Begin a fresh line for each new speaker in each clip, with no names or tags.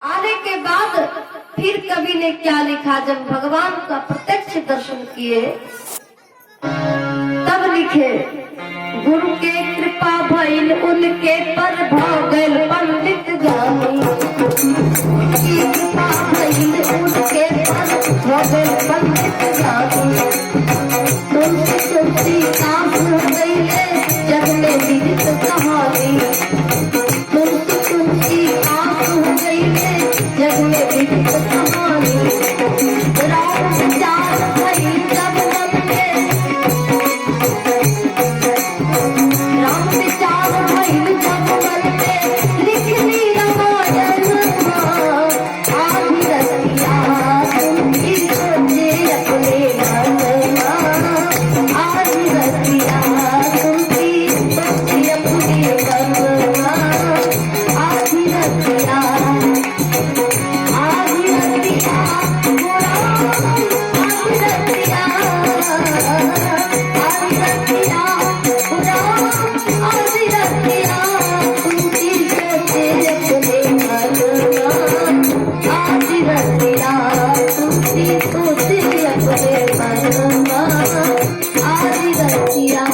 आने के बाद फिर कवि ने क्या लिखा, जब भगवान का प्रत्यक्ष दर्शन किए तब लिखे, गुरु के कृपा भइल उनके पर भगल पंडित ज्ञानी, कृपा भइल उनके पर भगल पंडित ज्ञानी, तुलसी तुलसी आस गईले जग में विदित कहानी, तुलसी तुलसी आस गईले जग में विदित कहानी, राम विचार भई जब मन में, राम विचार भई जब मन में, लिखनी रामायण आधी रतिया तुमकी सोचे अपने मन, आधी रतिया तुमकी सोचे अपने मन, आधी रतिया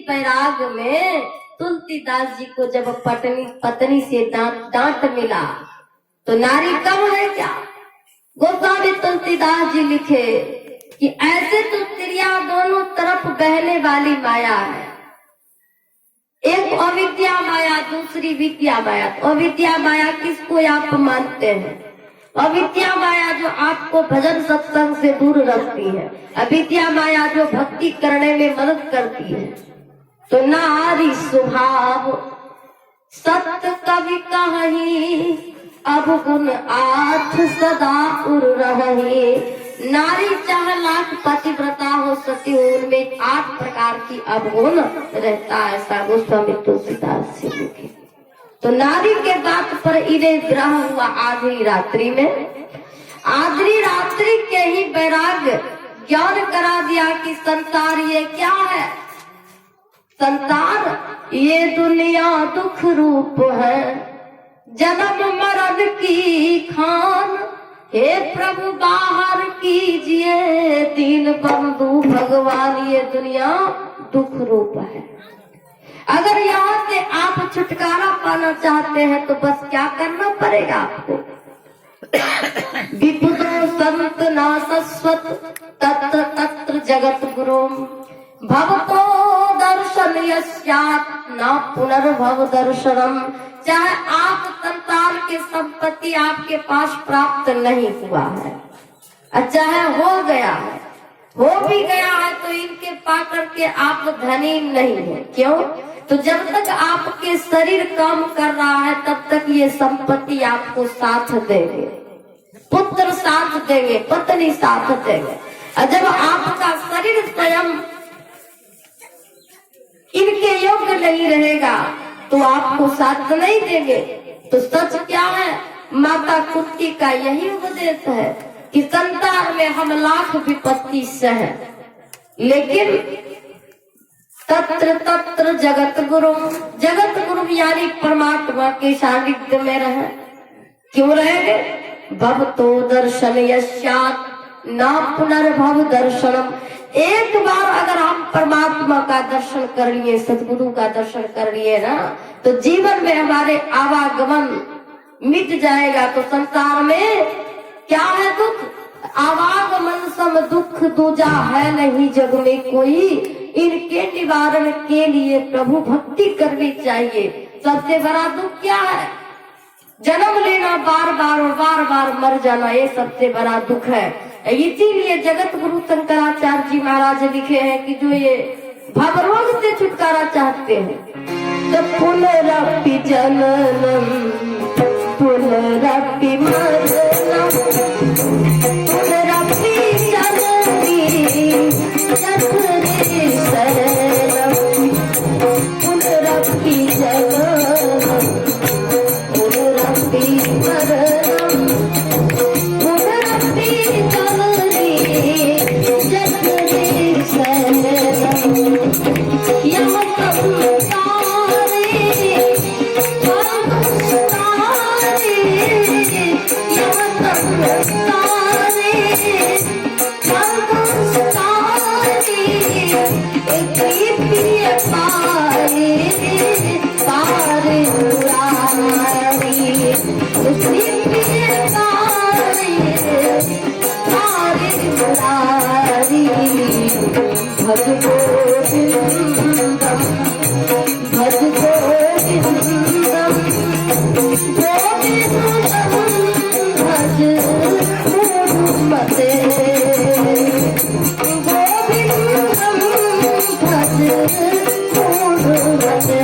बैराग में तुलसीदास जी को जब पत्नी से डांट मिला तो नारी कम है क्या। गोस्वामी तुलसीदास जी लिखे कि ऐसे तो त्रिया दोनों तरफ बहने वाली माया है, एक अविद्या माया दूसरी विद्या माया। तो अविद्या माया किसको आप मानते हैं? अविद्या माया जो आपको भजन सत्संग से दूर रखती है, अविद्या माया जो भक्ति करने में मदद करती है। तो नारी स्वभाव सत्य कवि कही, अब गुण आठ सदा उर रही। नारी चाहे लाख पतिव्रता हो सती हो, उनमें 8 प्रकार की अवगुण रहता है, ऐसा गोस्वामी तुलसीदास जी लिखे। तो नारी के बात पर इन्हें ग्रह हुआ आधी रात्रि में। आधी रात्रि के ही वैराग ज्ञान करा दिया कि संसार ये क्या है, संसार ये दुनिया दुख रूप है, जन्म मरण की खान, हे प्रभु बाहर कीजिए दीन बंधु भगवान, ये दुनिया दुख रूप है। अगर यहाँ से आप छुटकारा पाना चाहते हैं तो बस क्या करना पड़ेगा आपको, विपुतो संत ना सस्वत तत्र तत्र जगत गुरु, भवतो दर्शन यस्यात् ना पुनर्भव दर्शनम। चाहे आप संसार के संपत्ति आपके पास प्राप्त नहीं हुआ है, चाहे हो गया है, हो भी गया है, तो इनके पाकर के आप धनी नहीं है। क्यों? तो जब तक आपके शरीर काम कर रहा है तब तक ये संपत्ति आपको साथ देंगे, पुत्र साथ देंगे, पत्नी साथ देंगे। और जब आपका शरीर स्वयं इनके योग्य नहीं रहेगा तो आपको साथ नहीं देंगे। तो सच क्या है? माता कुंती का यही उपदेश है कि संसार में हम लाख विपत्ति सह, लेकिन तत्र तत्र जगत गुरु, जगत गुरु यानी परमात्मा के सानिध्य में रहे। क्यों रहेंगे? भवतो दर्शन यस्यात् ना पुनर्भव दर्शनम। एक बार अगर हम परमात्मा का दर्शन कर लिए, सतगुरु का दर्शन कर लिए ना, तो जीवन में हमारे आवागमन मिट जाएगा। तो संसार में क्या है दुख? आवागमन सम दुख दूजा है नहीं जग में कोई, इनके निवारण के लिए प्रभु भक्ति करनी चाहिए। सबसे बड़ा दुख क्या है? जन्म लेना बार बार और बार बार मर जाना, ये सबसे बड़ा दुख है। इसीलिए जगत गुरु शंकराचार्य जी महाराज लिखे हैं कि जो ये भवरोग से छुटकारा चाहते हैं तो पुनरपि जननम पुनरपि मरणम पुनरपि जननी जठरे शरणम पुनरपि जननम पुनरपि मरणम पुनरपि जननी जठरे शरणम। यम संसारे भज गोविंदम भज गोविंदम गोविंदम भज गुरुमते गोविंदम भज गुरुमते।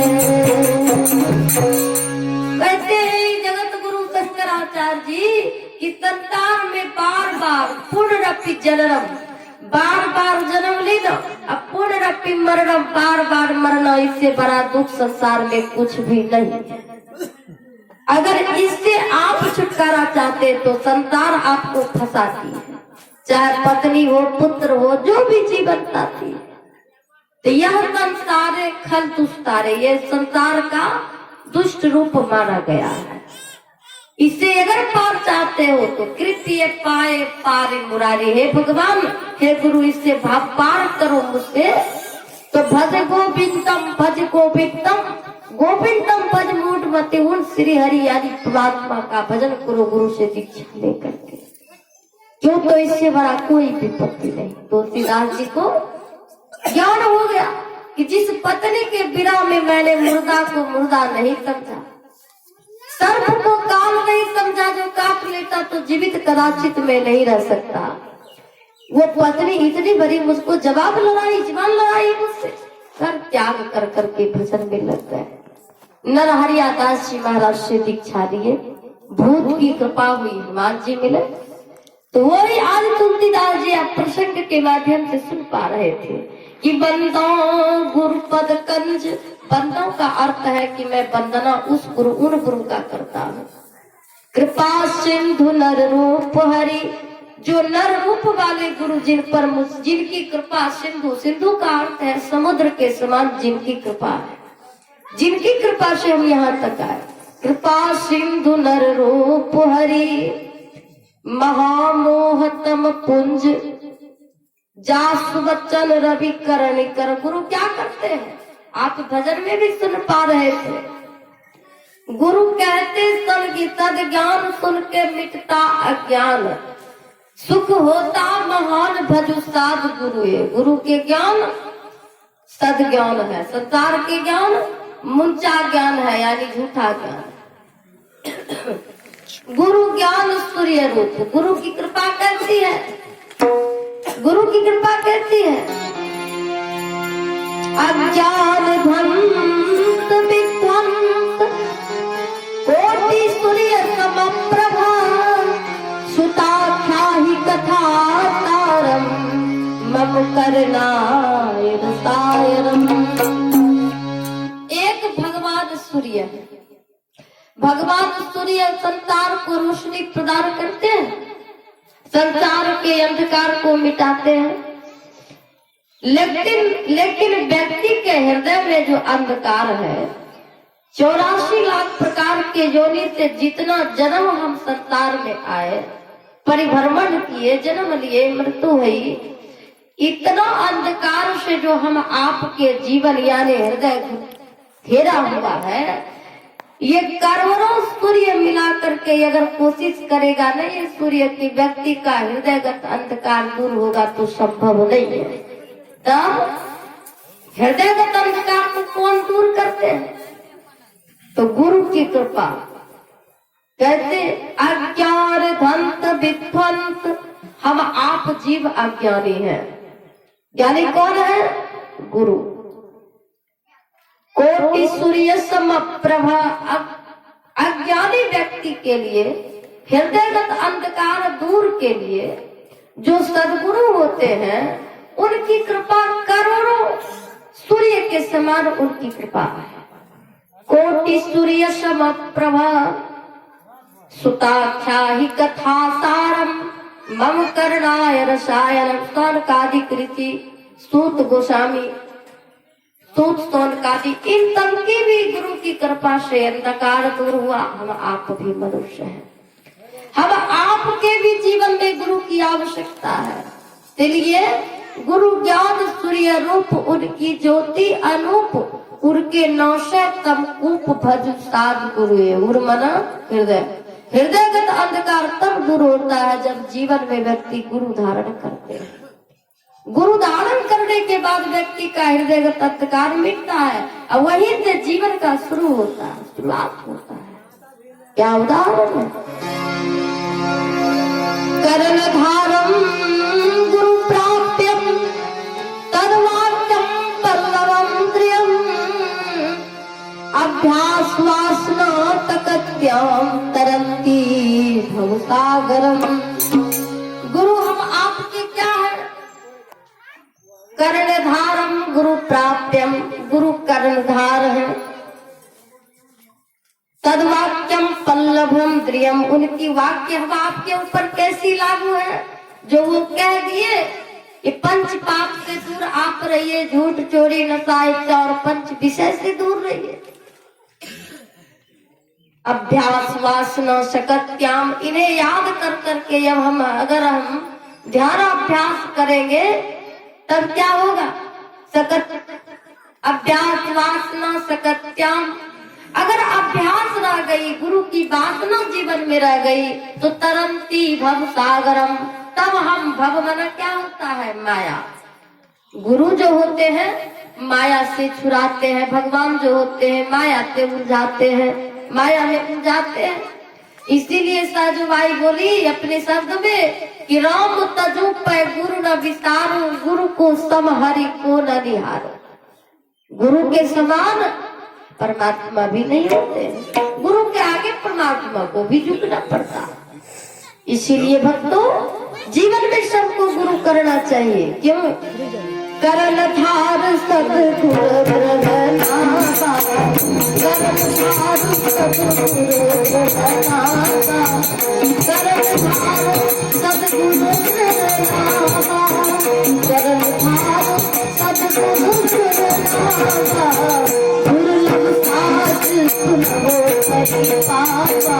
कहते हैं जगत गुरु शंकराचार्य जी कि संसार में बार बार पुनरपि जननम, बार बार जन्म लेना, अब पुनरपि मरणम, बार बार मरना, इससे बड़ा दुख संसार में कुछ भी नहीं। अगर इससे आप छुटकारा चाहते तो संसार आपको फंसाती है, चाहे पत्नी हो पुत्र हो जो भी जीवन साथी। तो यह संसार खल दुष्टारे, यह संसार का दुष्ट रूप माना गया है। इसे अगर पार चाहते हो तो कृत्य पाए पारे मुरारी, हे भगवान हे गुरु इससे भाव पार करो मुझसे। तो भज गोविंदम भज गोविंदम गोविंदम भज मूढ़मते, उन श्री हरि यानी परमात्मा का भजन करो गुरु से दीक्षा लेकर के। क्यों? तो इससे बड़ा कोई विपत्ति नहीं। तुलसीदास जी को ज्ञान हो गया कि जिस पत्नी के विरह में मैंने मुर्दा को मुर्दा नहीं समझा, सर्प को काल नहीं समझा जो काट लेता तो जीवित कदाचित में नहीं रह सकता। वो पत्नी इतनी बड़ी मुझको जवाब लड़ाई जीवन लड़ाई मुझसे, कर त्याग कर करके भजन में लग गए। नरहरियादास जी महाराज से दीक्षा लिए, भूत की कृपा हुई, हनुमान जी मिले। तो वही आज तुलसीदास जी आप प्रसंग के माध्यम से सुन पा रहे थे कि बंदों गुरुपद कंज, बंदों का अर्थ है कि मैं वंदना उस गुरु उन गुरु का करता हूँ। कृपा सिंधु नर रूप हरि, जो नर रूप वाले गुरु जिन पर जिनकी कृपा, सिंधु सिंधु का अर्थ है समुद्र के समान जिनकी कृपा है, जिनकी कृपा से हम यहाँ तक आए। कृपा सिंधु नर रूप हरि महामोहतम पुंज जासु वचन रवि करण कर। गुरु क्या करते हैं आप भजन में भी सुन पा रहे थे। गुरु कहते सन की सद ज्ञान सुन के मिटता अज्ञान, सुख होता महान भजु साध गुरु। गुरु के ज्ञान सद ज्ञान है, संसार के ज्ञान मुंचा ज्ञान है यानी झूठा ज्ञान। गुरु ज्ञान सूर्य रूप, गुरु की कृपा कैसी है? गुरु की कृपा कैसी है? अज्ञान ध्वंस विध्वंस कोटि सूर्य समप्रभा, सुताख्याहि कथा तारम मम करनाय रसायनम। एक भगवान सूर्य है, भगवान सूर्य संसार को रोशनी प्रदान करते हैं, संसार के अंधकार को मिटाते हैं। लेकिन व्यक्ति के हृदय में जो अंधकार है, 84 लाख प्रकार के योनि से जितना जन्म हम संसार में आए, परिभ्रमण किए, जन्म लिए, मृत्यु हुई, इतना अंधकार से जो हम आपके जीवन यानी हृदय घेरा हुआ है, ये करोड़ों सूर्य मिला करके अगर कोशिश करेगा ना ये सूर्य की व्यक्ति का हृदयगत अंधकार दूर होगा तो संभव नहीं है। तब हृदयगत अंधकार को कौन दूर करते हैं? तो गुरु की कृपा। कहते अज्ञान धंत विध्वंस, हम आप जीव अज्ञानी हैं, ज्ञानी कौन है? गुरु। कोटि सूर्य समप्रभा, अज्ञानी व्यक्ति के लिए हृदयगत अंधकार दूर के लिए जो सद्गुरु होते हैं उनकी कृपा करोड़ों सूर्य के समान उनकी कृपा है। कोटि सूर्य समप्रभा सुताख्याहि कथा सारम मम करनाय रसायनम। सौनकादि कृति सूत गोस्वामी, सूत सौनकादि, इन सब की भी गुरु की कृपा से अंधकार दूर हुआ। हम आप भी मनुष्य हैं, हम आपके भी जीवन में गुरु की आवश्यकता है। इसलिए गुरु ज्ञान सूर्य रूप, उनकी ज्योति अनूप, उनके 900 कूप भज साध गुरु। उर मना हृदय, हृदयगत अंधकार तब दूर होता है जब जीवन में व्यक्ति गुरु धारण करते हैं। गुरु धारण करने के बाद व्यक्ति का हृदय तत्कार मिटता है और वहीं से जीवन का शुरू होता है, शुरुआत होता है। क्या उदाहरण है? कर्णधारम गुरु प्राप्यम तद्वाक्यम पल्लवम प्रियम अभ्यास वासना तकत्यम तरंती भवसागरम। गुरु हम आपके क्या है? कर्णधारम गुरु प्राप्यम, गुरु कर्णधार है। तद्वाक्यम पल्लवम द्रियम, उनकी वाक्य हम आपके ऊपर कैसी लागू है? जो वो कह दिए कि पंच पाप से दूर आप रहिए, झूठ चोरी नशा इच्छा और पंच विषय से दूर रहिए। अभ्यास वासना शकत्याम, इन्हें याद कर करके जब हम अगर हम ध्यान अभ्यास करेंगे तब क्या होगा? सकत अभ्यास वासना सकत्याम, अगर अभ्यास रह गई, गुरु की वासना जीवन में रह गई तो तरंती भव सागरम, तब हम भव मन क्या होता है? माया। गुरु जो होते हैं माया से छुड़ाते हैं, भगवान जो होते हैं माया से उलझाते हैं, माया में उलझाते हैं। इसीलिए साधुबाई बोली अपने शब्द में कि राम तजु पै गुरु न विसारो, गुरु को सम हरि को न निहारो। गुरु के समान परमात्मा भी नहीं होते, गुरु के आगे परमात्मा को भी झुकना पड़ता। इसीलिए भक्तों जीवन में सबको गुरु करना चाहिए। क्यों? कर्णधार सद्गुरु ब्रह्मनाथा, कर्णधार सद्गुरु ब्रह्मनाथा, कर्णधार सद्गुरु ब्रह्मनाथा, कर्णधार सद्गुरु ब्रह्मनाथा, दुर्लभ साज सुलभो करी पावा,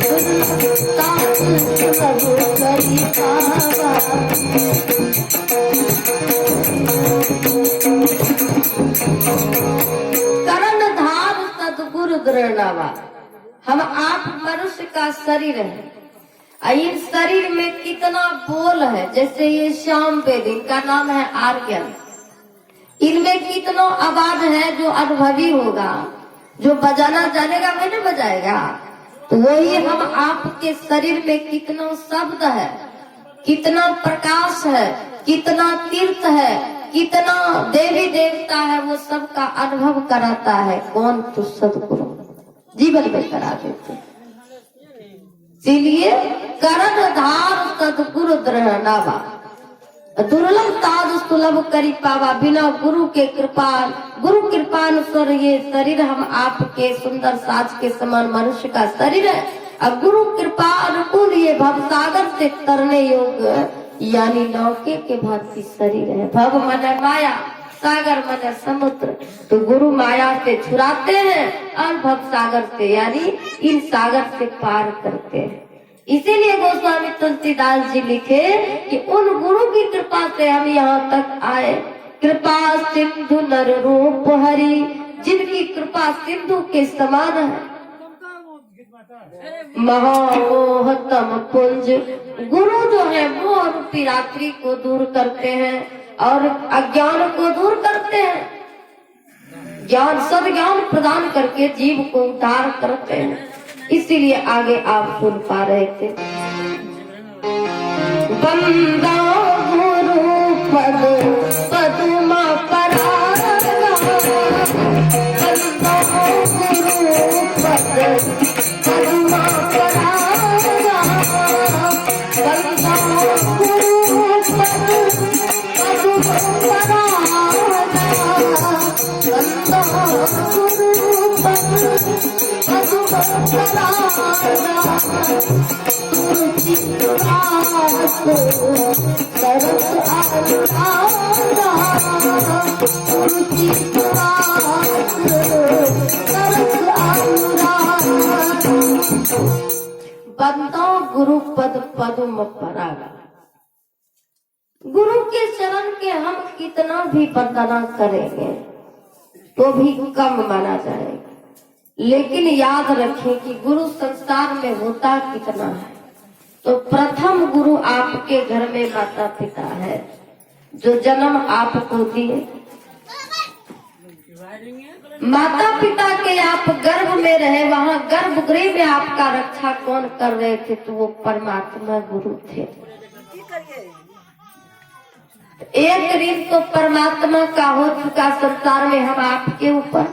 दुर्लभ साज सुलभो करी पावा। कर्णधार सद्गुरु दृढ़वा, हम आप मनुष्य का शरीर है, इस शरीर में कितना बोल है। जैसे ये श्याम वेद, इनका नाम है आर्यन, इनमें कितना आवाज है जो अनुभवी होगा, जो बजाना जानेगा वही न बजाएगा। तो वही हम आपके शरीर में कितना शब्द है, कितना प्रकाश है, कितना तीर्थ है, कितना देवी देवता है, वो सबका अनुभव कराता है कौन? तो सद्गुरु जीवन में करा देते। इसीलिए कर्णधार सद्गुरु दृढ़नावा, दुर्लभ ताज सुलभ करी पावा, बिना गुरु के कृपा, गुरु कृपानुसार ये शरीर हम आपके सुंदर साज के समान मनुष्य का शरीर है, और गुरु कृपा अनुकूल ये भवसागर से तरने योग यानी नौके के भांति शरीर है। भव मन माया, सागर मन समुद्र, तो गुरु माया से छुड़ाते हैं और भव सागर से यानी इन सागर से पार करते हैं। इसीलिए गोस्वामी तुलसीदास जी लिखे कि उन गुरु की कृपा से हम यहाँ तक आए। कृपा सिंधु नर रूप हरि, जिनकी कृपा सिंधु के समान है। महामोहतम पुंज, गुरु जो है मोह रूपी रात्रि को दूर करते हैं और अज्ञान को दूर करते हैं, ज्ञान सद्ज्ञान प्रदान करके जीव को उद्धार करते हैं। इसीलिए आगे आप सुन पा रहे थे, बंदा गुरु पद पद्मा परागा, बंदा गुरु पद पद्मा परागा, बंदा गुरु पद पद्मा परागा, बंदा गुरु पद बंदो गुरु पद पद्म परागा। गुरु के शरण के हम कितना भी वंदना करेंगे तो भी कम माना जाएगा, लेकिन याद रखें कि गुरु संसार में होता कितना है। तो प्रथम गुरु आपके घर में माता पिता है, जो जन्म आपको दिए। माता पिता के आप गर्भ में रहे, वहाँ गर्भगृह में आपका रक्षा कौन कर रहे थे? तो वो परमात्मा गुरु थे। एक ऋण तो परमात्मा का हो चुका संसार में हम आपके ऊपर,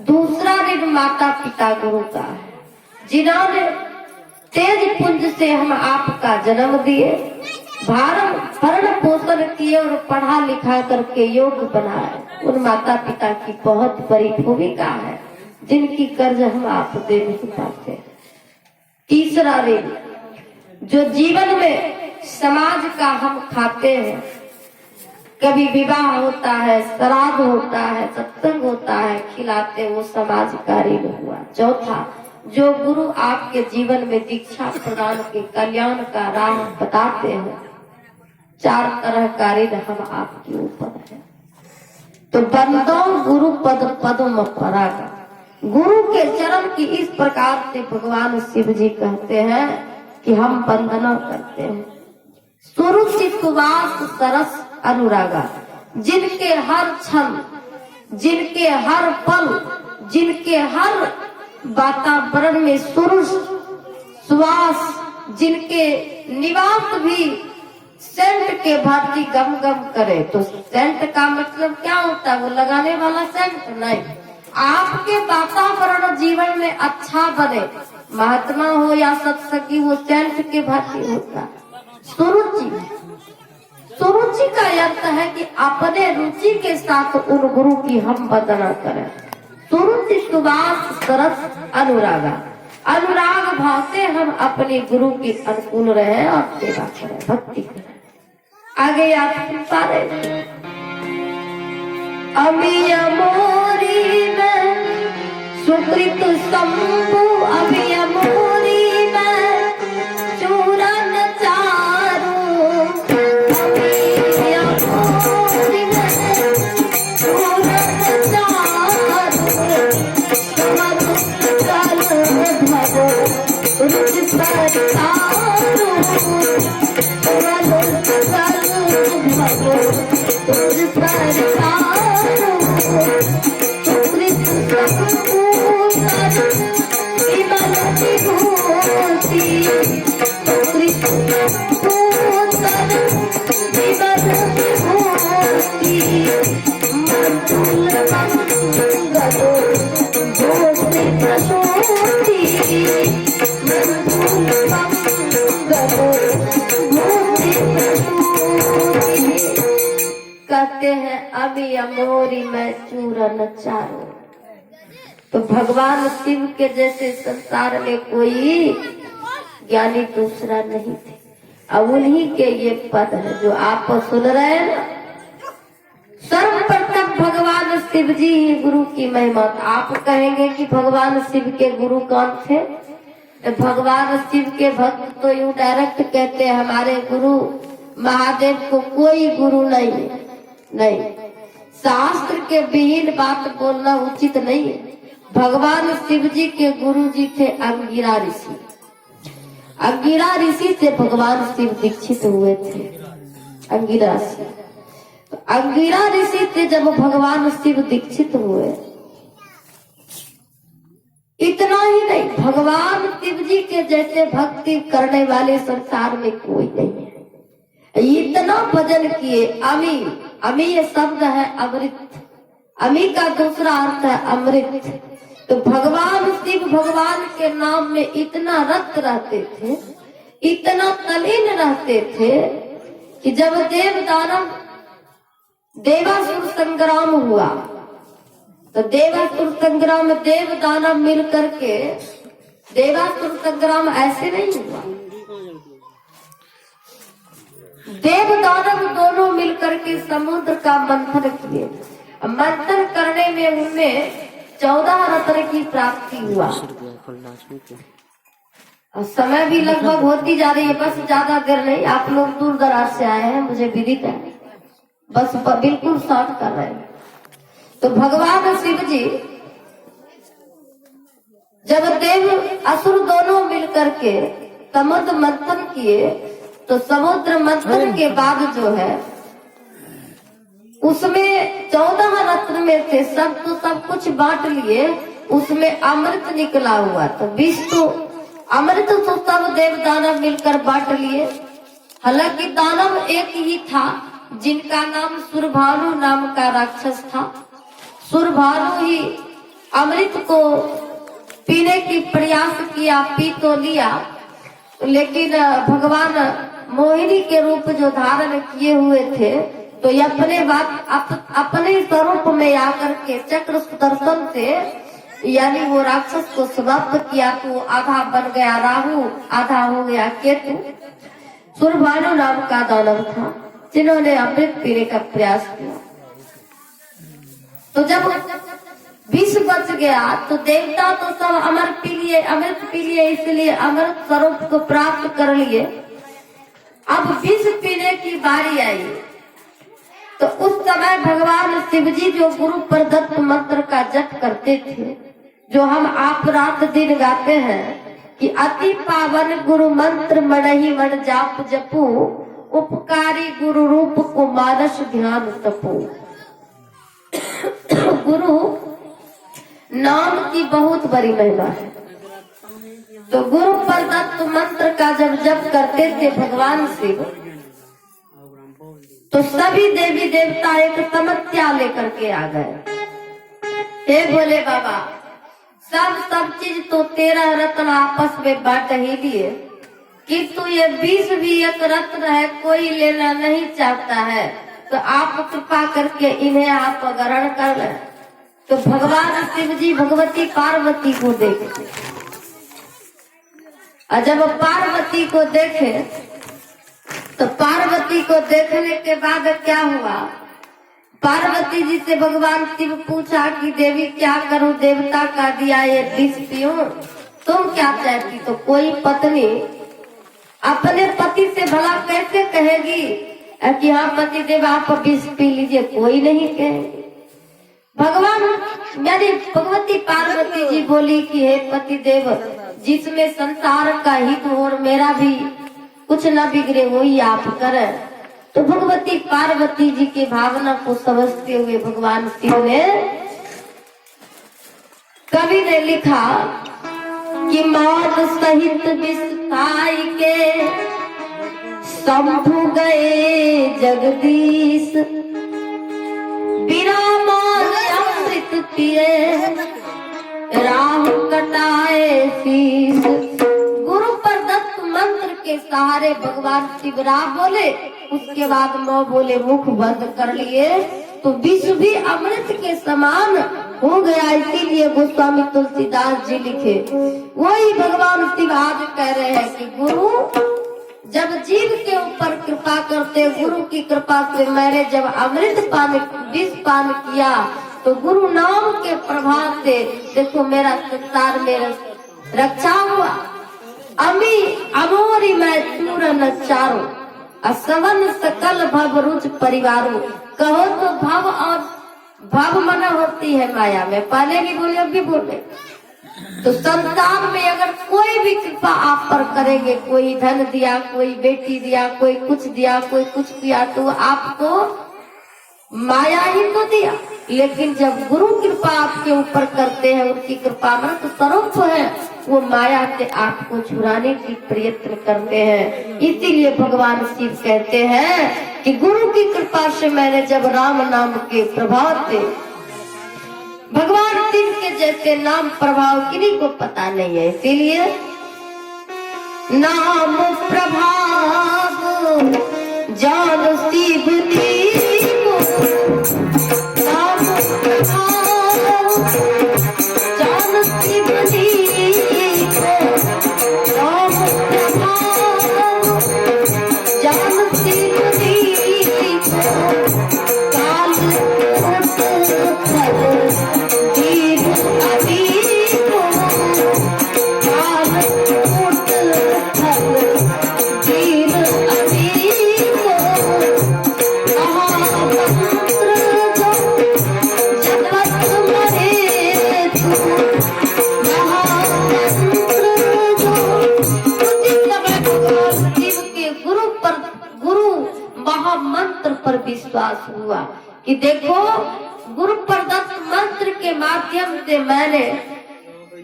दूसरा ऋण माता पिता गुरु का है, जिन्होंने तेज पुंज से हम आपका जन्म दिए, भरण पोषण किए और पढ़ा लिखा करके योग्य बनाए। उन माता पिता की बहुत बड़ी भूमिका है, जिनकी कर्ज हम आप दे नहीं पाते। तीसरा ऋण जो जीवन में समाज का हम खाते हैं, कभी विवाह होता है, श्राद्ध होता है, सत्संग होता है, खिलाते, वो समाज का ऋण हुआ। चौथा जो गुरु आपके जीवन में दीक्षा प्रदान के कल्याण का राह बताते हैं, 4 तरह का ऋण हम आपके ऊपर है। तो बंदो गुरु पद पद्म परागा, गुरु के चरण की इस प्रकार से भगवान शिव जी कहते हैं कि हम वंदना करते हैं। सुरुचि सुवास सरस अनुरागा, जिनके हर क्षण, जिनके हर पल, जिनके हर वातावरण में सुरुष सुवास, जिनके निवास भी सेंट के भांति गम गम करे। तो सेंट का मतलब क्या होता है? वो लगाने वाला सेंट नहीं, आपके वातावरण जीवन में अच्छा बने, महात्मा हो या सत्संगी, वो सेंट के भांति होता है। सुरुचि, सुरुचि का अर्थ है कि अपने रुचि के साथ उन गुरु की हम वंदना करें। सुरुचि सुवास सरस अनुरागा, अनुराग भाव से हम अपने गुरु के अनुकूल रहे और सेवा करें, भक्ति करें। आगे आप पा रहे अभी अमोरी में सुकृत शंभु, अभी अमोरी में चूरन चारू, अभी अमोरी में चूरन चारू, समरुत कल भगो रुच परतारू, समरुत कल भगो रुच परतारू, सुकृत शंभु विमल विभूति, सुकृत विमल विभूति, मधुर मंगलो भूति प्रसूति, मधुर मंगलो भूति प्रसूति। कहते हैं अभी अमोरी में चूरन चारो। तो भगवान शिव के जैसे संसार में कोई ज्ञानी दूसरा नहीं थे। अब उन्हीं के ये पद है जो आप सुन रहे हैं ना। सर्वप्रथम भगवान शिव जी ही गुरु की महिमा। आप कहेंगे कि भगवान शिव के गुरु कौन थे? तो भगवान शिव के भक्त तो यूं डायरेक्ट कहते हैं हमारे गुरु महादेव को कोई गुरु नहीं है। नहीं, शास्त्र के विहीन बात बोलना उचित नहीं है। भगवान शिव जी के गुरु जी थे अंगिरा ऋषि। अंगिरा ऋषि से भगवान शिव दीक्षित हुए थे। अंगिरा ऋषि, तो अंगिरा ऋषि से जब भगवान शिव दीक्षित हुए, इतना ही नहीं, भगवान शिव जी के जैसे भक्ति करने वाले संसार में कोई नहीं है। इतना भजन किए। अमी, अमी ये शब्द है अमृत। अमी का दूसरा अर्थ है अमृत। तो भगवान शिव भगवान के नाम में इतना रत रहते थे, इतना तलीन रहते थे कि जब देव दानव देवासुर संग्राम हुआ, तो देवासुर संग्राम में देव दानव मिल करके, देवासुर संग्राम ऐसे नहीं हुआ, देव दानव दोनों मिलकर के समुद्र का मंथन किए। मंथन करने में उनमें 14 रत्न की प्राप्ति हुआ। और समय भी लगभग होती जा रही है, बस ज्यादा देर नहीं। आप लोग दूर दराज से आए हैं, मुझे विदित है, बस बिल्कुल शॉर्ट कर रहे हैं। तो भगवान शिव जी जब देव असुर दोनों मिलकर के समुद्र मंथन किए, तो समुद्र मंथन के बाद जो है उसमें 14 रत्न में से सब तो सब कुछ बांट लिए, उसमें अमृत निकला हुआ, तो विष तो अमृत तो सब देव दानव मिलकर बांट लिए। हालांकि दानव एक ही था जिनका नाम सुरभानु नाम का राक्षस था। सुरभानु ही अमृत को पीने की प्रयास किया, पी तो लिया, लेकिन भगवान मोहिनी के रूप जो धारण किए हुए थे, तो ये अपने स्वरूप में आकर के चक्र सुदर्शन से यानी वो राक्षस को समाप्त किया। तो आधा बन गया राहु, आधा हो गया केतु। सुरभानु नाम का दानव था जिन्होंने अमृत पीने का प्रयास किया। तो जब विष बच गया तो देवता तो सब अमृत पी लिए, इसलिए अमृत स्वरूप को प्राप्त कर लिए। अब विष पीने की बारी आई, तो उस समय भगवान शिव जी जो गुरु प्रदत्त मंत्र का जप करते थे, जो हम आप रात दिन गाते हैं कि अति पावन गुरु मंत्र मणहि मन जाप जपू, उपकारी गुरु रूप को मानस ध्यान तपू। गुरु नाम की बहुत बड़ी महिमा है। तो गुरु प्रदत्त मंत्र का जब जप करते थे भगवान शिव, तो सभी देवी देवता एक तमस्या लेकर के आ गए। हे भोले बाबा, सब चीज तो 13 रत्न आपस में बांट ही लिए, किंतु ये 20 भी एक रत्न है, कोई लेना नहीं चाहता है, तो आप कृपा करके इन्हें आप ग्रहण कर लें। तो भगवान शिव जी भगवती पार्वती को देखे, और जब पार्वती को देखे तो पार्वती को देखने के बाद क्या हुआ, पार्वती जी से भगवान शिव पूछा कि देवी क्या करूं, देवता का दिया ये विष पीऊं, तुम क्या चाहती? तो कोई पत्नी अपने पति से भला कैसे कहेगी कि हाँ पति देव आप विष पी लीजिए, कोई नहीं कहेगी। भगवान यानी भगवती पार्वती जी बोली कि हे पति देव, जिसमें संसार का हित हो और मेरा भी कुछ न बिगड़े वही आप करें। तो भगवती पार्वती जी की भावना को समझते हुए भगवान शिव ने, कवि ने लिखा कि मौत सहित विष खाई के शंभु गए जगदीश, बिना मौत अमृत पिए राहु कटाए शीश। गुरु प्रदत्त मंत्र के सहारे भगवान शिव राम बोले, उसके बाद 9 बोले मुख बंद कर लिए, तो विष भी अमृत के समान हो गया। इसीलिए गोस्वामी तुलसीदास जी लिखे, वही भगवान शिव आज कह रहे हैं कि गुरु जब जीव के ऊपर कृपा करते, गुरु की कृपा से मैंने जब अमृत पान विष पान किया, तो गुरु नाम के प्रभाव से देखो मेरा संसार में रक्षा हुआ। अमी अमोरी मैं चूरन चारो, असवन सकल भव रुच परिवारों। कहो तो भव, और भव मना होती है माया में, पहले भी बोले अब भी बोले। तो संसार में अगर कोई भी कृपा आप पर करेंगे, कोई धन दिया, कोई बेटी दिया, कोई कुछ दिया, कोई कुछ किया, तो आपको माया ही तो दिया। लेकिन जब गुरु कृपा आपके ऊपर करते हैं, उनकी कृपा अमृत स्वरूप है, वो माया से आपको छुड़ाने की प्रयत्न करते हैं। इसीलिए भगवान शिव कहते हैं कि गुरु की कृपा से मैंने जब राम नाम के प्रभाव से, भगवान शिव के जैसे नाम प्रभाव किसी को पता नहीं है, इसीलिए नाम प्रभाव जान शिव विश्वास हुआ कि देखो गुरु प्रदत्त मंत्र के माध्यम से मैंने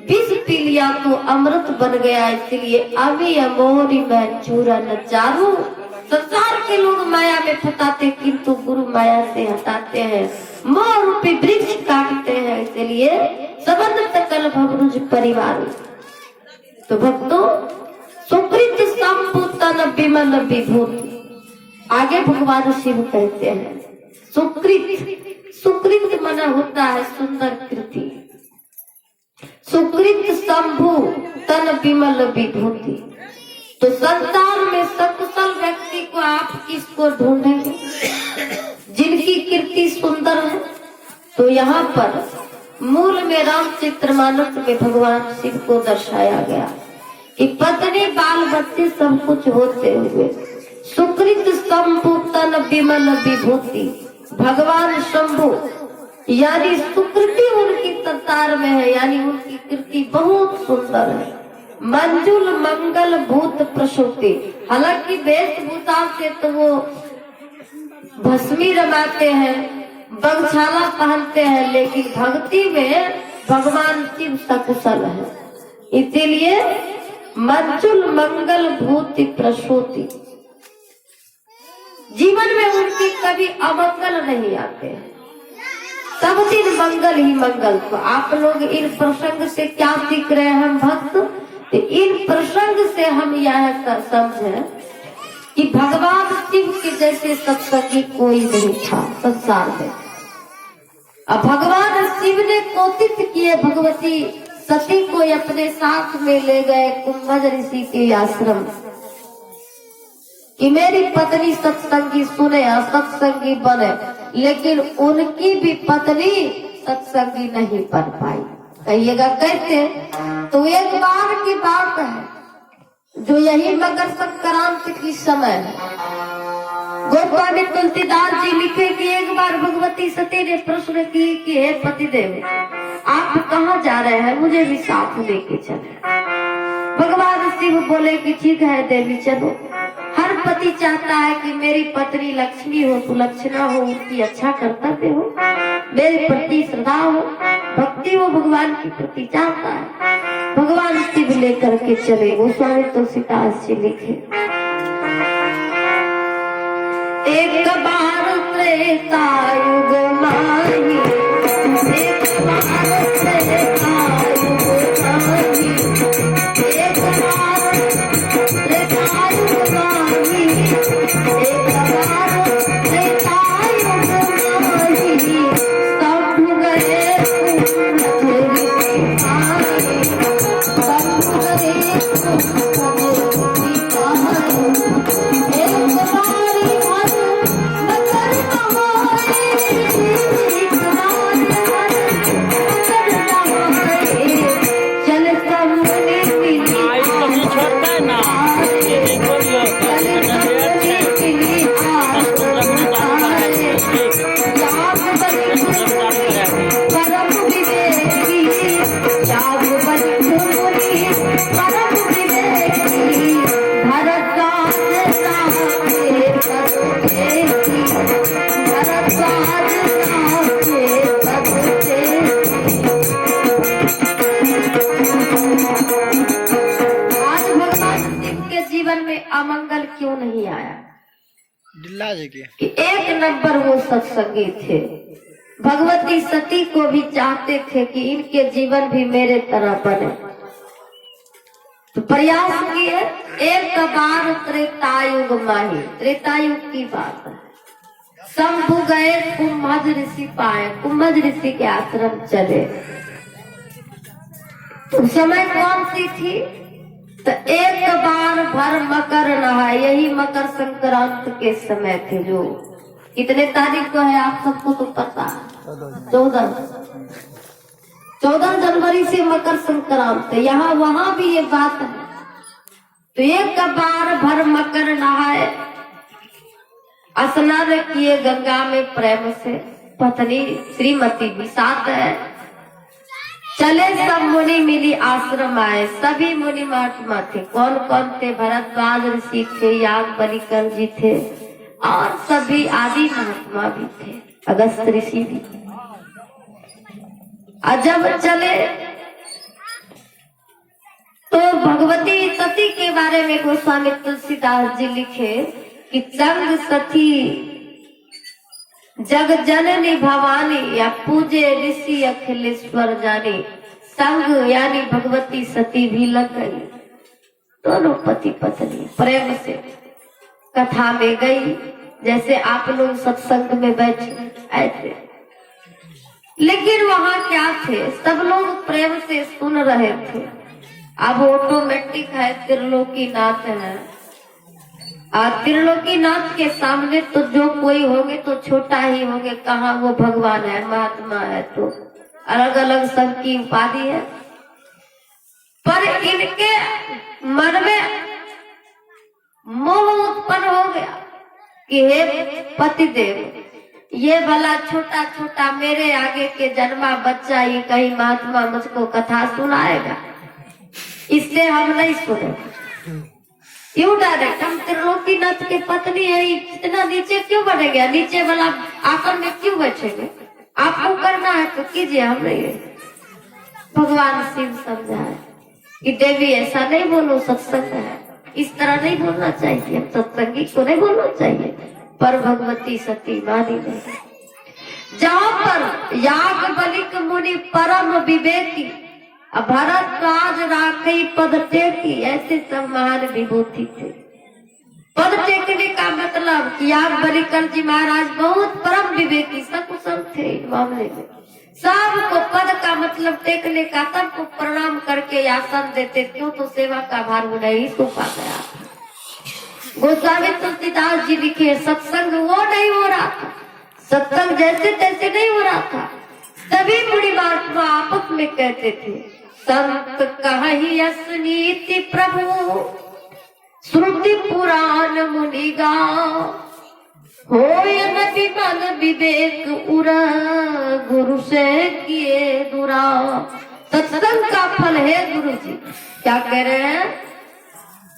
विष पी लिया तो अमृत बन गया, इसलिए अभी अमोरी मैं चूरा न चारू। संसार के लोग माया में फंसाते किंतु गुरु माया से हटाते हैं, मोह रूपी वृक्ष काटते हैं, इसलिए सबद सकल भवरुज परिवार। तो भक्तों, सुकृत संपूतन विमल विभूति। आगे भगवान शिव कहते हैं सुकृत, सुकृत मना होता है सुंदर कृति। सुकृत शंभु तन विमल विभूति। तो संसार में सकुशल व्यक्ति को आप किसको ढूंढेंगे? जिनकी कीर्ति सुंदर है। तो यहाँ पर मूल में रामचरितमानस में भगवान शिव को दर्शाया गया कि पत्नी बाल बच्चे सब कुछ होते हुए सुकृत शंभु तन विमल विभूति। भगवान शंभु यानी सुकृति उनकी संसार में है, यानी उनकी कीर्ति बहुत सुंदर है। मंजुल मंगल भूत प्रसूति। हालांकि वेशभूषा से तो वो भस्मी रमाते हैं, बगछाला पहनते हैं, लेकिन भक्ति में भगवान शिव सकुशल है, इसीलिए मंजुल मंगल भूत प्रसूति। जीवन में उनकी कभी अमंगल नहीं आते हैं, सब दिन मंगल ही मंगल। तो आप लोग इन प्रसंग से क्या सीख रहे हैं हम भक्त? तो इन प्रसंग से हम यह समझे कि भगवान शिव के जैसे सत्संगी कोई नहीं था संसार में। अब भगवान शिव ने कोशिश किए, भगवती सती को अपने साथ में ले गए कुंभज ऋषि के आश्रम कि मेरी पत्नी सत्संगी सुने, सत्संगी बने, लेकिन उनकी भी पत्नी सत्संगी नहीं बन पाई। कहिएगा कैसे? तो एक बार की बात है जो यही मकर संक्रांति की समय है। गोस्वामी तुलसीदास जी लिखे कि एक बार भगवती सती ने प्रश्न की कि हे पतिदेव, आप कहाँ जा रहे हैं, मुझे भी साथ लेके चले। भगवान शिव बोले कि ठीक है देवी चलो। हर पति चाहता है कि मेरी पत्नी लक्ष्मी हो, सुलक्षणा हो, उसकी अच्छा कर्तव्य हो, मेरे प्रति श्रद्धा हो, भक्ति हो, भगवान के प्रति चाहता है। भगवान शिव लेकर के चले। गोस्वामी तुलसीदास जी लिखे एक बार त्रेता युग माही, एक बार त्रेता युग माही, एक बार त्रेता युग माही, एक बार त्रेता युग माही, सब गए अमंगल क्यों नहीं आया? कि एक नंबर वो सत्संगी थे। भगवती सती को भी चाहते थे कि इनके जीवन भी मेरे तरह बने, तो प्रयास किए। एक बार त्रेतायुग माही, त्रेतायुग की बात है। शंभु गए कुंभज ऋषि पाए, कुंभज ऋषि के आश्रम चले। तो समय कौन सी थी? तो एक बार भर मकर नहाए, यही मकर संक्रांति के समय थे। जो कितने तारीख को है आप सबको तो पता है, 14 जनवरी से मकर संक्रांति। यहाँ वहां भी ये बात है। तो एक बार भर मकर नहाए, स्नान किए गंगा में प्रेम से, पत्नी श्रीमती भी साथ है। चले सब मुनि मिली आश्रम आए, सभी मुनि महात्मा थे। कौन कौन थे? भरद्वाज ऋषि थे, याज्ञवल्क्य जी थे, और सभी आदि महात्मा भी थे। अगस्त ऋषि भी। और जब चले तो भगवती सती के बारे में गोस्वामी तुलसीदास जी लिखे कि चंग सती जग जननी भवानी या पूजे ऋषि अखिलेश्वर जानी। संग यानी भगवती सती भी लग गई। दोनों पति पत्नी प्रेम से कथा में गई, जैसे आप लोग सत्संग में बैठे ऐसे। लेकिन वहां क्या थे, सब लोग प्रेम से सुन रहे थे। अब ऑटोमेटिक है त्रिलोकीनाथ है, और त्रिलोकीनाथ के सामने तो जो कोई होंगे तो छोटा ही होंगे। कहाँ वो भगवान है, महात्मा है, तो अलग अलग सबकी उपाधि है। पर इनके मन में मोह उत्पन्न हो गया कि हे पतिदेव, ये भला छोटा छोटा मेरे आगे के जन्मा बच्चा ही कहीं महात्मा मुझको कथा सुनाएगा, इससे हम नहीं सुनेंगे। क्यों डायरेक्ट, हम त्रिलोकीनाथ के पत्नी है, इतना नीचे क्यों बढ़ेंगे, नीचे वाला आसन में क्यों बैठेंगे? आपको करना है तो कीजिए, हम नहीं। भगवान शिव समझाए कि देवी ऐसा नहीं बोलो, सत्संग है, इस तरह नहीं बोलना चाहिए, हम सत्संगी को नहीं बोलना चाहिए। पर भगवती सती मानी नहीं। जहाँ पर याग बलिक मुनि परम विवेकी, भरत राज राखी पद टेकी, ऐसे सब महान विभूति थे। पद टेकने का मतलब कि याग बलिकर जी महाराज बहुत परम विवेकी सकुशल थे मामले में। सबको पद का मतलब टेकने का, सबको प्रणाम करके आसन देते, क्यों तो सेवा का भार नहीं सौंपा गया। गोस्वामी तुलसीदास जी लिखे सत्संग वो नहीं हो रहा था, सत्संग जैसे तैसे नहीं हो रहा था। सभी मुनि महात्मा आपस में कहते थे, संत कहि यस नीति प्रभु श्रुति पुराण मुनि गाओ, होय न विमल विवेक उर गुरु से किए दुरा। सत्संग का फल है गुरु जी। क्या कह रहे हैं?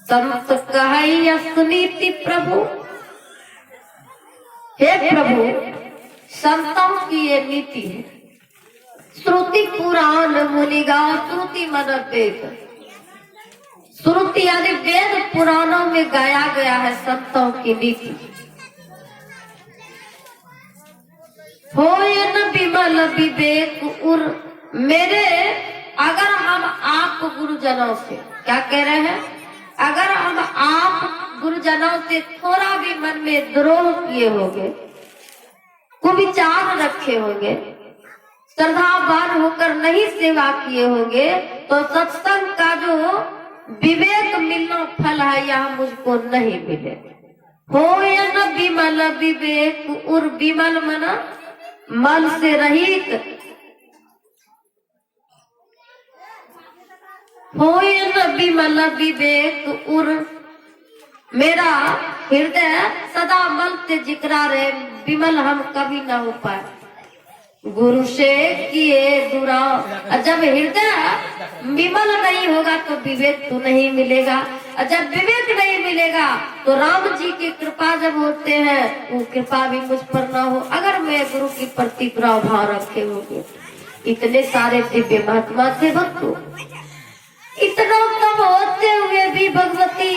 संत कहि यस नीति प्रभु, हे प्रभु संतों की ये नीति है। श्रुति पुराण मुनि गाओ, श्रुति मन वेद, श्रुति यानी वेद पुराणों में गाया गया है संतों की नीति। होय न विमल विवेक उर, मेरे अगर हम आप गुरुजनों से, क्या कह रहे हैं, अगर हम आप गुरुजनों से थोड़ा भी मन में द्रोह किए होंगे, कुविचार रखे होंगे, श्रद्धावान होकर नहीं सेवा किए होंगे, तो सत्संग का जो विवेक मिलना फल है यह मुझको नहीं मिले। होय न विमल विवेक उर, विमल मना मल से रहित, होय न विमल विवेक उर, मेरा हृदय सदा मल से जिकरा रहे, विमल हम कभी न हो पाए। गुरु से किए दुरा, जब हृदय विमल नहीं होगा तो विवेक तो नहीं मिलेगा, और जब विवेक नहीं मिलेगा तो राम जी की कृपा जब होते हैं, वो कृपा भी मुझ पर ना हो। अगर मैं गुरु की प्रति बुरा भाव रखे होंगे, इतने सारे दिव्य महात्मा थे भक्तों, इतना सब होते हुए भी भगवती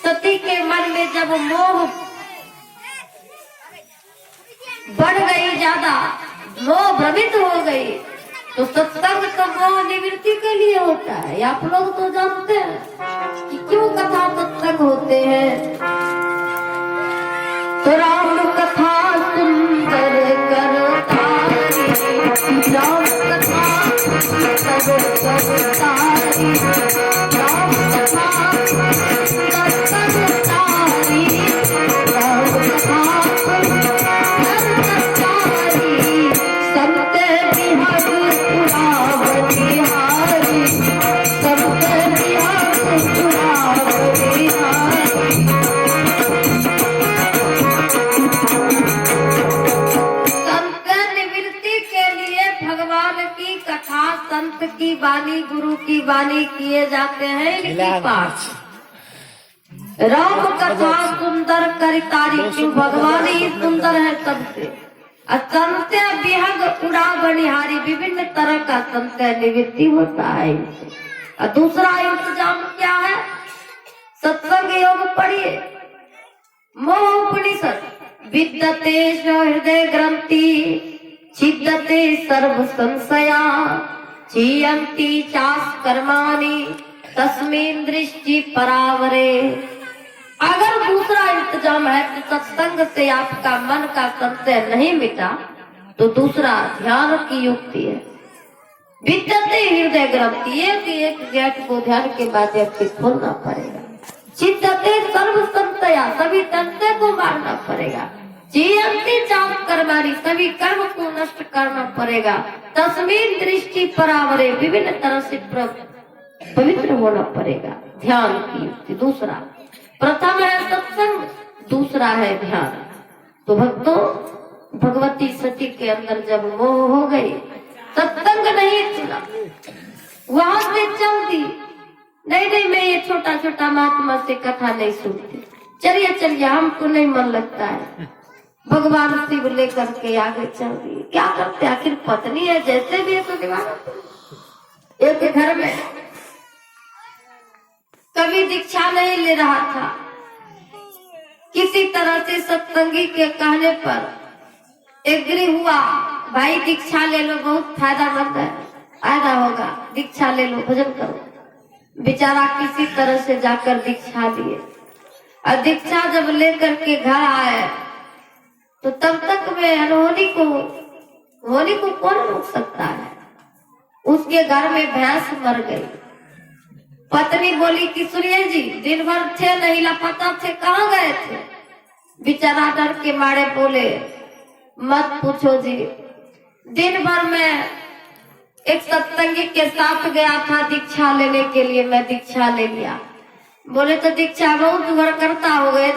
सती के मन में जब मोह बढ़ गई, ज्यादा मोह भ्रमित हो गई, तो सत्संग तो मोह निवृत्ति के लिए होता है। आप लोग तो जानते हैं कि क्यों कथा सत्संग होते हैं। तो राम कथा सुंदर करतारी, राम कथा सुंदर करतारी, राम कथा सुंदर करतारी, राम कथा संत की वाणी, गुरु की वाणी किए जाते हैं इनके पास। राम कथा सुंदर करितारी, क्यों भगवान ही सुंदर है सबसे, तंत्य विहग उड़ा बनिहारी, विभिन्न तरह का तंत्य निवृत्ति होता है। और दूसरा इंतजाम क्या है? सत्संग योग पढ़िए। मोह उपनिषद विद्यते हृदय ग्रंथि छिद्यते सर्व संशया चीयंती चास कर्माणि तस्मिन् दृष्टि परावरे। अगर दूसरा इंतजाम है कि सत्संग से आपका मन का संशय नहीं मिटा, तो दूसरा ध्यान की युक्ति है। विद्यते हृदय ग्रंथि, एक गेट को ध्यान के माध्यम से खोलना पड़ेगा। छिद्यते सर्व संशया, सभी संशय को मारना पड़ेगा। चीयंती चास कर्माणि, सभी कर्म को नष्ट करना पड़ेगा। तस्मिन् दृष्टि परावरे, विभिन्न तरह से पवित्र होना पड़ेगा। ध्यान की युक्ति दूसरा। प्रथम है सत्संग, दूसरा है ध्यान। तो भक्तों, भगवती सती के अंदर जब मोह हो गई, सत्संग नहीं सुना, वहां से चल दी। नहीं मैं ये छोटा छोटा महात्मा से कथा नहीं सुनती, चलिए हमको नहीं मन लगता है। भगवान शिव लेकर के आगे चल दी। क्या करते, आखिर पत्नी है, जैसे भी है तो निभाना। एक घर में कभी दीक्षा नहीं ले रहा था, किसी तरह से सत्संगी के कहने पर एग्री हुआ, भाई दीक्षा ले लो, बहुत फायदामंद है, फायदा होगा, दीक्षा ले लो, भजन करो। बेचारा किसी तरह से जाकर दीक्षा लिए, और दीक्षा जब लेकर के घर आए तो तब तक में होनी को कौन रोक सकता है। उसके घर में भैंस मर गई। पत्नी बोली कि सुनिए जी, दिन भर थे नहीं, लापता थे, कहाँ गए थे? बेचारा डर के मारे बोले, मत पूछो जी, दिन भर में एक सत्संगी के साथ गया था दीक्षा लेने के लिए, मैं दीक्षा ले लिया। बोले तो दीक्षा बहुत भर करता हो गया,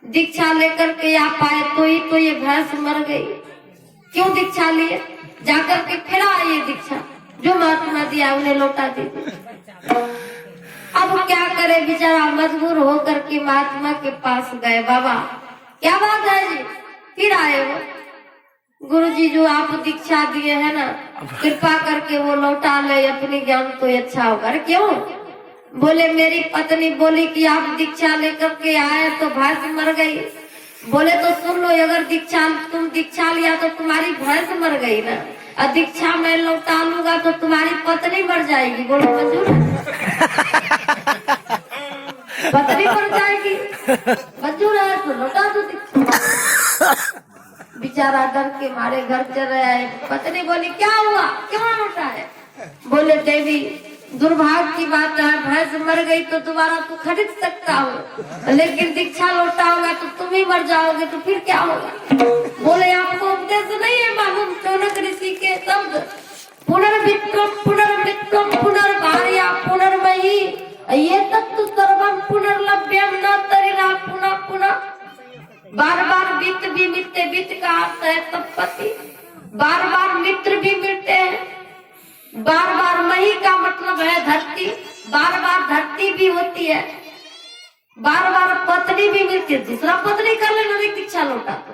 दीक्षा लेकर के आप आए तो ये भैंस मर गई। क्यों दीक्षा लिए? जाकर के फिर आइए, दीक्षा जो महात्मा दिया उन्हें लौटा दीजिए। अब क्या करे बेचारा, मजबूर होकर के महात्मा के पास गए। बाबा क्या बात है जी, फिर आए हो? गुरुजी जो आप दीक्षा दिए है ना, कृपा करके वो लौटा ले, अपनी ज्ञान तो अच्छा होगा। क्यों? बोले मेरी पत्नी बोली कि आप दीक्षा लेकर के आए तो भैंस मर गई। बोले तो सुन लो, अगर तुम दीक्षा लिया तो तुम्हारी भैंस मर गई ना, और दीक्षा मैं लौटा लूंगा तो तुम्हारी पत्नी मर जाएगी। बोलो मंजूर? पत्नी मर जाएगी, मंजूर है तो लौटा दो दीक्षा। बेचारा डर के मारे घर चल रहा है। पत्नी बोली क्या हुआ, क्यों लौटा है? बोले देवी दुर्भाग्य की बात है, भैंस मर गई तो दोबारा तो खरीद सकता हूँ, लेकिन दीक्षा लौटा होगा तो तुम ही मर जाओगे, तो फिर क्या होगा? बोले आपको उपदेश नहीं है मालूम, चौनक ऋषि के शब्द, पुनर्विक्रम पुनर्विक्रम पुनर्भार्या पुनर्मयी ये तत्व सर्वम पुनर्लभ्यम न तरिरा पुनः पुनः। बार बार वित्त भी मिलते, वित्त का अर्थ है संपत्ति, बार बार मित्र भी मिलते हैं, बार बार मही का मतलब है धरती, बार बार धरती भी होती है, बार बार पत्नी भी मिलती है। दूसरा पत्नी कर लेना, दीक्षा लौटा तो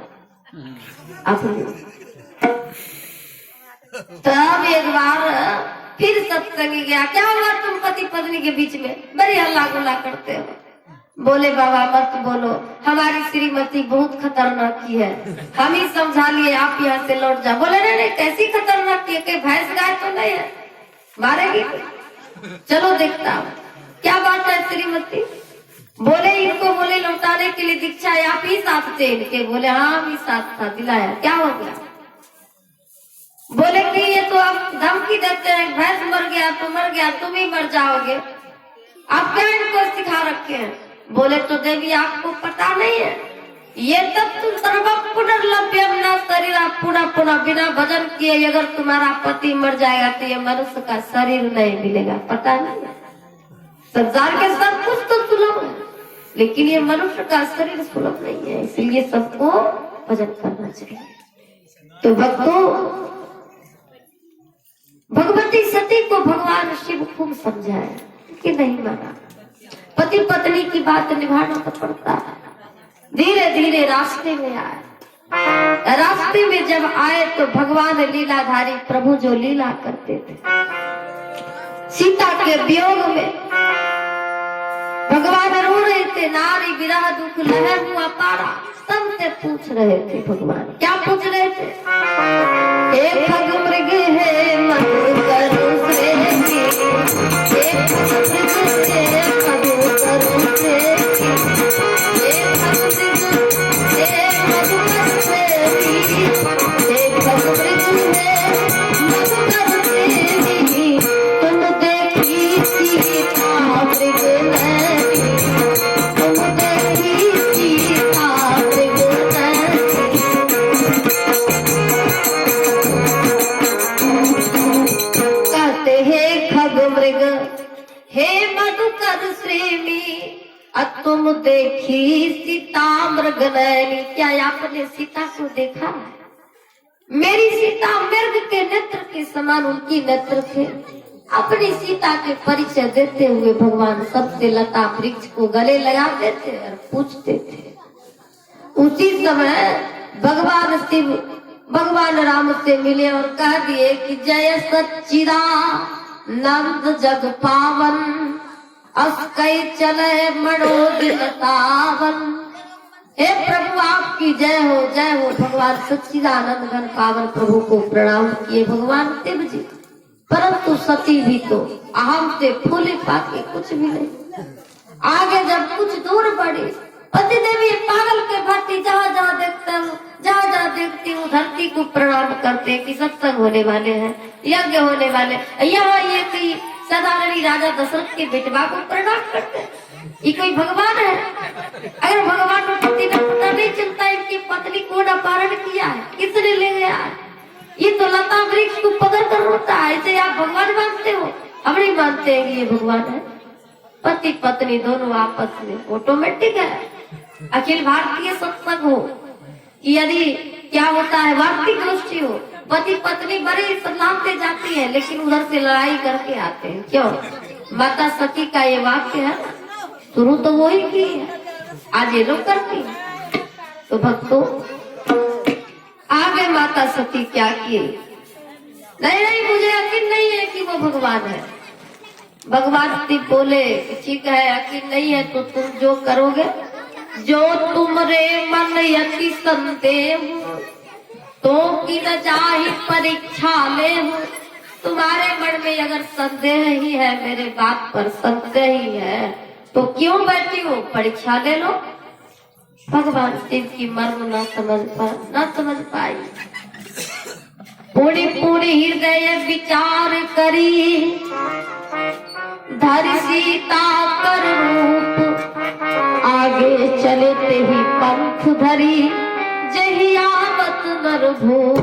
तब एक बार फिर सत्संग गया। क्या हुआ तुम पति पत्नी के बीच में बड़ी हल्ला गुल्ला करते हो? बोले बाबा मत बोलो, हमारी श्रीमती बहुत खतरनाक की है, हम ही समझा लिए, आप यहाँ से लौट जाओ। बोले नहीं कैसी खतरनाक की है, कहीं भैंस गाय तो नहीं है, मारेगी? चलो देखता हूँ क्या बात है श्रीमती। बोले इनको बोले लौटाने के लिए दीक्षा आप ही साथ थे इनके? बोले हाँ हम ही साथ था, दिलाया। क्या हो गया? बोले कि ये तो आप धमकी देते हैं, भैंस मर गया तो मर गया, तुम ही मर जाओगे, आप क्या इनको सिखा रखे हैं? बोले तो देवी आपको पता नहीं है, ये तत्व सर्वम पुनर्लभ्यम न शरीरा पुनः पुनः। बिना भजन किए अगर तुम्हारा पति मर जाएगा तो ये मनुष्य का शरीर नहीं मिलेगा। पता नहीं, संसार के सब कुछ तो सुलभ है, लेकिन ये मनुष्य का शरीर सुलभ नहीं है, इसलिए सबको भजन करना चाहिए। तो भक्तों, भगवती सती को भगवान शिव खूब समझाया कि नहीं माना, पति पत्नी की बात निभाना तो पड़ता है। धीरे धीरे रास्ते में आए, रास्ते में जब आए तो भगवान लीलाधारी प्रभु जो लीला करते थे, सीता के वियोग में भगवान रो रहे थे, नारी विरह दुख लहर हुआ पारा। सबसे पूछ रहे थे भगवान, क्या पूछ रहे थे? हे खग मृग हे मधु करु श्रेष्ठी, हे खग मृग हे मधु करु श्रेष्ठी, हे खग मृग हे मधु करु श्रेष्ठी, हे खग मृग हे मधु करु श्रेष्ठी। तुम देखी सीता मृग नैनी, तुम देखी सीता मृग नैनी। कहते हे खग मृग हे मधुकर श्रेणी, तुम देखी सीता मृग नैनी। क्या आपने सीता को देखा है? मेरी सीता मृग के नेत्र के समान उनकी नेत्र थे। अपनी सीता के परिचय देते हुए भगवान सबसे लता वृक्ष को गले लगाते थे और पूछते थे। उसी समय भगवान शिव भगवान राम से मिले और कह दिए कि जय सच्चिदा नंद जग पावन, अस्कई चले मनोदिन तावन। हे प्रभु आपकी जय हो भगवान सच्चिदानंद घन पावन प्रभु को प्रणाम किए भगवान शिव जी। परंतु सती भी तो अहम से फूले पाके कुछ भी नहीं। आगे जब कुछ दूर बढ़ी, पति देवी पागल के भांति जहाँ जहाँ देखती हूँ धरती को प्रणाम करते कि सत्संग होने वाले हैं, यज्ञ होने वाले। यहाँ ये कि सदानंदी राजा दशरथ के बेटवा को प्रणाम करते। ये कोई भगवान है? अगर भगवान को पति ने पता नहीं चलता इनकी पत्नी को अपहरण किया है, किसने ले गया है? ये तो लता वृक्ष को पकड़ कर रोता है। ऐसे आप भगवान मानते हो? हम नहीं मानते हैं कि ये भगवान है। पति पत्नी दोनों आपस में ऑटोमेटिक है। अखिल भारतीय सत्संग हो कि यदि क्या होता है वार्षिक गोष्ठी हो, पति पत्नी बड़े सलामते जाती है लेकिन उधर से लड़ाई करके आते हैं। क्यों? माता सती का ये वाक्य है, शुरू तो वो ही की है, आज ये लोग करती है। तो भक्तों आगे माता सती क्या किए? नहीं मुझे यकीन नहीं है कि वो भगवान है। भगवान शिव बोले ठीक है यकीन नहीं है तो तुम जो करोगे, जो तुमरे मन यति संदेह तो कि न जाहि परीक्षा ले हूँ। तुम्हारे मन में अगर संदेह ही है, मेरे बात पर संदेह ही है, तो क्यों बैठी हो? परीक्षा ले लो। भगवान शिव की मर्म न समझ पाई। पूरी हृदय विचार करी, धरि सीता कर रूप, आगे चले ते ही पंथ धरी, जही आवत नर भूप।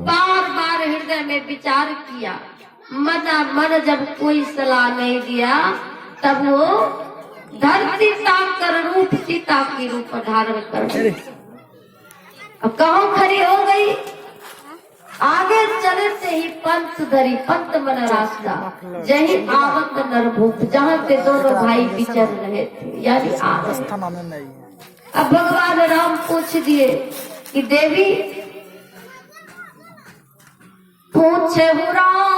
बार बार हृदय में विचार किया, मन जब कोई सलाह नहीं दिया तब वो धरती कर रूप सीता की रूप धारण कर। अब कहाँ खड़ी हो गई? आगे चले से ही पंथ धरी, पंथ मन रास्ता, जही आवत नरभूप, जहाँ से दोनों भाई विचर रहे थे, यानी आवत। अब भगवान राम पूछ दिए कि देवी पूछे राम